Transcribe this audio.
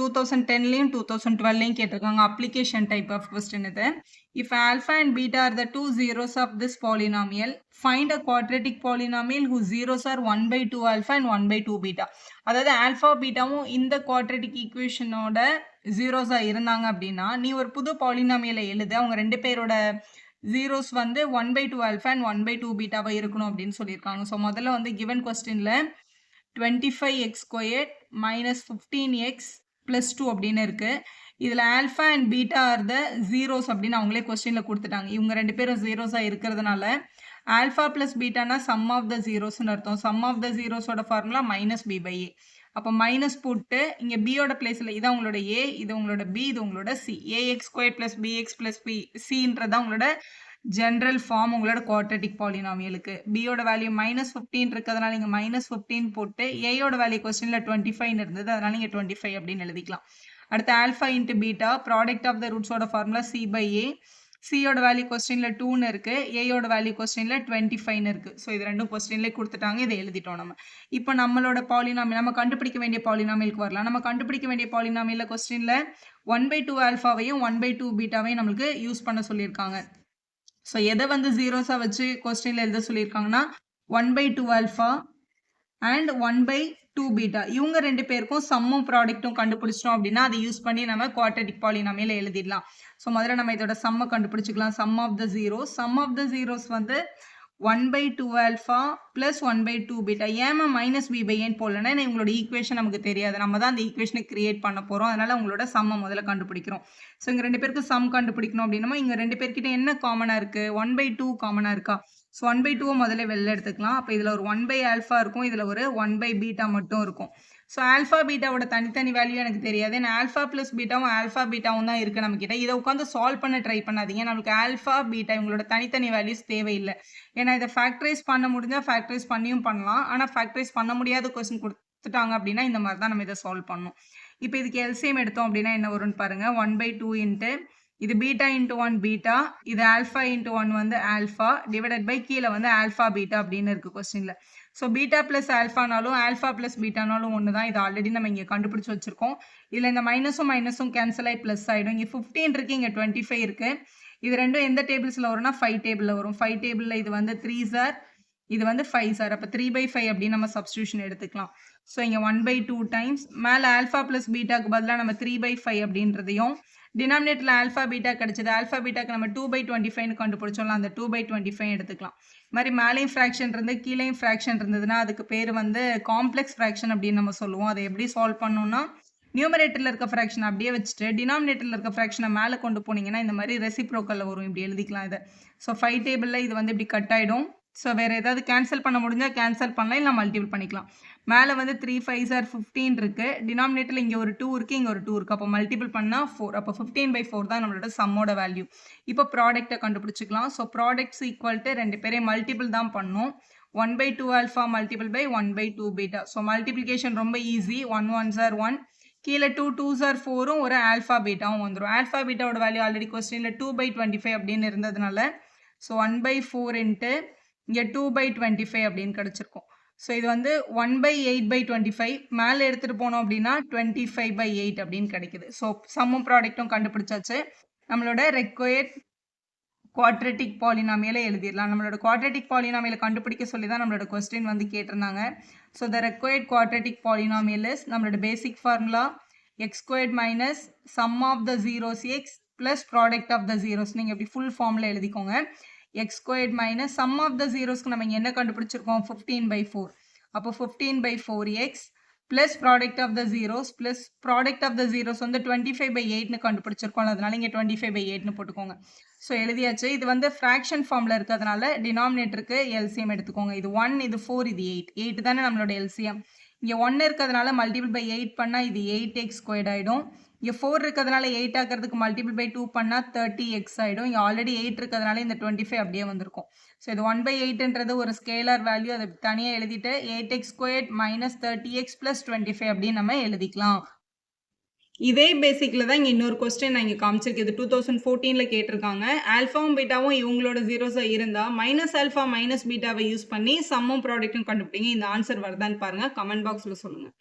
2010லயும் 2012லயும் கேட்டிருக்காங்க. Application type of question இது. If alpha and beta are the two zeros of this polynomial, find a quadratic polynomial whose zeros are 1/2 alpha and 1/2 beta. அதாவது alpha பீட்டாவும் இந்த quadratic ஈக்குவேஷனோட ஜீரோஸா இருந்தாங்க அப்படின்னா நீ ஒரு புது பாலினாமியலை எழுது. அவங்க ரெண்டு பேரோட ஜீரோஸ் வந்து 1/2 ஆல்ஃபா அண்ட் 1/2 பீட்டாவா இருக்கணும் அப்படின்னு சொல்லியிருக்காங்க. ஸோ முதல்ல வந்து கிவன் கொஸ்டின்ல 25x² minus 15x plus 2 அப்படின்னு இருக்கு. இதுல alpha and beta are the zeros அப்படின்னு அவங்களே கொஸ்டின்ல கொடுத்துட்டாங்க. இவங்க ரெண்டு பேரும் ஜீரோஸா இருக்கிறதுனால ஆல்ஃபா பிளஸ் பீட்டானா சம் ஆஃப் த ஜீரோஸ்னு அர்த்தம். சம் ஆஃப் த ஜீரோஸோட ஃபார்முலா -b/a. அப்போ மைனஸ் போட்டு இங்க பியோட பிளேஸ்ல இது உங்களோட a, இது உங்களோட b, இது உங்களோட c. ax² plus bx plus cன்றதா உங்களோட ஜென்ரல் ஃபார்ம் உங்களோட குவாட்ரேட்டிக் பாலினாமியலுக்கு. பியோட வேல்யூ -15 இருக்கிறதுனால நீங்க -15 போட்டு ஏயோட வேல்யூ கொஸ்டின்ல 25 இருந்தது, அதனால நீங்க 25 அப்படின்னு எழுதிக்கலாம். அடுத்து alpha into beta product of the ரூட்ஸோட ஃபார்முலா c/a. சியோட வேல்யூ கொஸ்டின்ல 2ன்னு இருக்கு, ஏயோட வேல்யூ கொஸ்டின்ல 25ன்னு இருக்கு. ஸோ இது ரெண்டும் கொஸ்டின்லேயே கொடுத்துட்டாங்க, இதை எழுதிட்டோம் நம்ம. இப்போ நம்மளோட பாலினாமியல் நம்ம கண்டுபிடிக்க வேண்டிய பாலினாமியலுக்கு வரலாம். நம்ம கண்டுபிடிக்க வேண்டிய பாலினாமியல் கொஸ்டின்ல 1/2 ஆல்ஃபாவையும் 1/2 பீட்டாவையும் நம்மளுக்கு யூஸ் பண்ண சொல்லியிருக்காங்க. ஸோ எதை வந்து ஜீரோஸாக வச்சு கொஸ்டின்ல எழுத சொல்லியிருக்காங்கன்னா 1/2 ஆல்ஃபா அண்ட் 1/2 பீட்டா இவங்க ரெண்டு பேருக்கும் சம்மும் ப்ராடக்ட்டும் கண்டுபிடிச்சிட்டோம் அப்படின்னா அதை யூஸ் பண்ணி நம்ம குவாட்ரேட்டிக் பாலினாமியல் எழுதிடலாம். ஸோ முதல்ல நம்ம இதோட சம்மை கண்டுபிடிச்சிக்கலாம். சம் ஆஃப் த ஜீரோஸ் வந்து 1/2 ஆல்ஃபா பிளஸ் 1/2 பீட்டா. ஏமா -b/a போடலன்னா உங்களோட ஈக்குவேஷன் நமக்கு தெரியாது, நம்ம தான் அந்த ஈக்குவேஷனை கிரியேட் பண்ண போறோம். அதனால உங்களோட சம்மை முதல்ல கண்டுபிடிக்கிறோம். ஸோ இங்க ரெண்டு பேருக்கு சம் கண்டுபிடிக்கணும் அப்படின்னா இங்க ரெண்டு பேர்கிட்ட என்ன காமனா இருக்கு, 1/2 காமனா இருக்கா. ஸோ 1/2 முதல்ல வெளில எடுத்துக்கலாம். அப்போ இதுல ஒரு 1/ஆல்ஃபா இருக்கும், இதுல ஒரு 1/பீட்டா மட்டும் இருக்கும். ஸோ ஆல்ஃபா பீட்டாவோட தனித்தனி வேல்யூ எனக்கு தெரியாது. ஏன்னா ஆல்ஃபா பிளஸ் பீட்டாவும் ஆல்ஃபா பீட்டாவும் தான் இருக்கு நம்ம கிட்ட. இதை உட்காந்து சால்வ் பண்ண ட்ரை பண்ணாதீங்க. நம்மளுக்கு ஆல்ஃபா பீட்டா இவங்களோட தனித்தனி வேல்யூஸ் தேவையில்லை. ஏன்னா இதை ஃபேக்டரைஸ் பண்ண முடிஞ்சா ஃபேக்டரைஸ் பண்ணியும் பண்ணலாம். ஆனால் ஃபேக்டரைஸ் பண்ண முடியாத கொஸ்டின் கொடுத்துட்டாங்க அப்படின்னா இந்த மாதிரி தான் நம்ம இதை சால்வ் பண்ணணும். இப்போ இதுக்கு எல்சிஎம் எடுத்தோம் அப்படின்னா என்ன வரும்னு பாருங்க. 1/2 இன்ட்டு இது பீட்டா இன்ட்டு 1 பீட்டா, இது ஆல்ஃபா இன்ட்டு 1 வந்து ஆல்ஃபா டிவைடட் பை கீழே வந்து ஆல்ஃபா பீட்டா அப்படின்னு இருக்கு கொஸ்டின்ல. ஸோ பீட்டா பிளஸ் ஆல்ஃபானாலும் ஆல்ஃபா பிளஸ் பீட்டானாலும் ஒன்று தான். இது ஆல்ரெடி நம்ம இங்கே கண்டுபிடிச்சி வச்சிருக்கோம். இதில் இந்த மைனஸும் கேன்சல் ஆகி ப்ளஸ் ஆகிடும். இங்கே 15 இருக்கு, இங்கே 25 இருக்கு. இது ரெண்டும் எந்த டேபிள்ஸில் வரும்னா 5 டேபிளில் வரும். 5 டேபிளில் இது வந்து 3 சார், இது வந்து 5 சார். அப்போ 3/5 அப்படின்னு நம்ம சப்ஸ்டியூஷன் எடுத்துக்கலாம். ஸோ இங்கே 1/2 டைம்ஸ் மேலே ஆல்ஃபா பிளஸ் பீட்டாக்கு பதிலாக நம்ம 3/5 அப்படின்றதையும் டினாமினேட்டர்ல ஆல்ஃபா பீட்டா கிடைச்சது. ஆல்ஃபா பீட்டாக்கு நம்ம 2/25 கண்டுபிடிச்சோம்ல, அந்த 2/25 எடுத்துக்கலாம். இது மாதிரி மேலேயும் ஃப்ராக்ஷன் இருந்து கீழேயும் ஃப்ராக்ஷன் இருந்ததுன்னா அதுக்கு பேர் வந்து காம்ப்ளெக்ஸ் ஃப்ராக்ஷன் அப்படின்னு நம்ம சொல்லுவோம். அதை எப்படி சால்வ் பண்ணணும்னா நியூமரேட்டர்ல இருக்க ஃப்ராக்ஷன் அப்படியே வச்சுட்டு டினாமினேட்டர்ல இருக்க ஃப்ராக்ஷனை மேலே கொண்டு போனீங்கன்னா இந்த மாதிரி ரெசிப்ரோக்கல்ல வரும். இப்படி எழுதிக்கலாம் இதை. ஸோ 5 டேபிளில் இது வந்து இப்படி கட் ஆகிடும். ஸோ வேறு ஏதாவது கேன்சல் பண்ண முடிஞ்சால் கேன்சல் பண்ணலாம், இல்லை மல்டிபிள் பண்ணிக்கலாம். மேலே வந்து 3 5 சார் 15 இருக்குது. டினாமினேட்டரில் இங்கே ஒரு 2 இருக்குது, இங்கே ஒரு 2 இருக்குது. அப்போ மல்டிபிள் பண்ணால் 4. அப்போ 15/4 தான் நம்மளோட சம்மோட வேல்யூ. இப்போ ப்ராடக்ட்டை கண்டுபிடிச்சிக்கலாம். ஸோ ப்ராடக்ட்ஸ் ஈக்குவல் டு ரெண்டு பேரையும் மல்டிபிள் தான் பண்ணணும். 1/2 alpha multiple by 1/2 beta. So multiplication ரொம்ப ஈஸி. 1 1 சார் 1, கீழே 2 2 சார் 4ம் ஒரு ஆல்ஃபா பீட்டாவும் வந்துடும். ஆல்ஃபா பீட்டாவோட வேல்யூ ஆல்ரெடி கொஸ்டினில் 2/25 அப்படின்னு இருந்ததுனால ஸோ 1/4 இன்ட்டு இங்கே 2/25 அப்படின்னு கிடச்சிருக்கும். ஸோ இது வந்து 1/8/25 மேலே எடுத்துகிட்டு போனோம் அப்படின்னா 25/8 அப்படின்னு கிடைக்குது. ஸோ சம்மும் ப்ராடக்ட்டும் கண்டுபிடிச்சாச்சு. நம்மளோட ரெக்வயர்ட் குவாட்ரேட்டிக் பாலினாமியலை எழுதிடலாம். நம்மளோட குவாட்ரேட்டிக் பாலினாமியலை கண்டுபிடிக்க சொல்லி தான் நம்மளோட கொஸ்டின் வந்து கேட்டிருந்தாங்க. So the required quadratic polynomial is நம்மளோட basic formula x² minus sum of the zeros x plus product of the zeros. நீங்கள் இப்படி ஃபுல் ஃபார்மில் எழுதிக்கோங்க. x² minus sum of the ஜீரோஸ்க்கு நம்ம இங்கே என்ன கண்டுபிடிச்சிருக்கோம் 15/4. அப்போ 15/4x plus product of the zeros plus product of the zeros வந்து 25/8ன்னு கண்டுபிடிச்சிருக்கோம். அதனால இங்கே 25/8ன்னு போட்டுக்கோங்க. ஸோ எழுதியாச்சு. இது வந்து ஃப்ராக்ஷன் ஃபார்மில் இருக்கிறதுனால டினாமினேட்டருக்கு எல்சிஎம் எடுத்துக்கோங்க. இது 1, இது 4, இது 8. 8 தானே நம்மளோட எல்சிஎம். இங்கே 1 இருக்கிறதுனால மல்டிபிள் பை 8 பண்ணால் இது 8x² ஆகிடும். இங்கே 4 இருக்கிறதுனால 8 ஆக்கிறதுக்கு மல்டிபிள் பை 2 பண்ணால் 30x ஆகிடும். இங்கே ஆல்ரெடி 8 இருக்கிறதுனால இந்த 25 அப்படியே வந்திருக்கும். ஸோ இது 1/8ன்றது ஒரு ஸ்கேலார் வேல்யூ, அதை தனியாக எழுதிட்டு 8x² மைனஸ் 30x ப்ளஸ் 25 அப்படின்னு நம்ம எழுதிக்கலாம். இதே பேசிக்கில் தான் இங்கே இன்னொரு கொஸ்டின் நான் இங்கே காமிச்சிருக்கு. இது 2014ல் கேட்டிருக்காங்க. ஆல்ஃபாவும் பீட்டாவும் இவங்களோட ஜீரோஸாக இருந்தால் மைனஸ் ஆல்ஃபா மைனஸ் பீட்டாவை யூஸ் பண்ணி சம்மும் ப்ராடக்ட்டும் கண்டுபிடிங்க. இந்த ஆன்சர் வருதான்னு பாருங்கள், கமெண்ட் பாக்ஸில் சொல்லுங்கள்.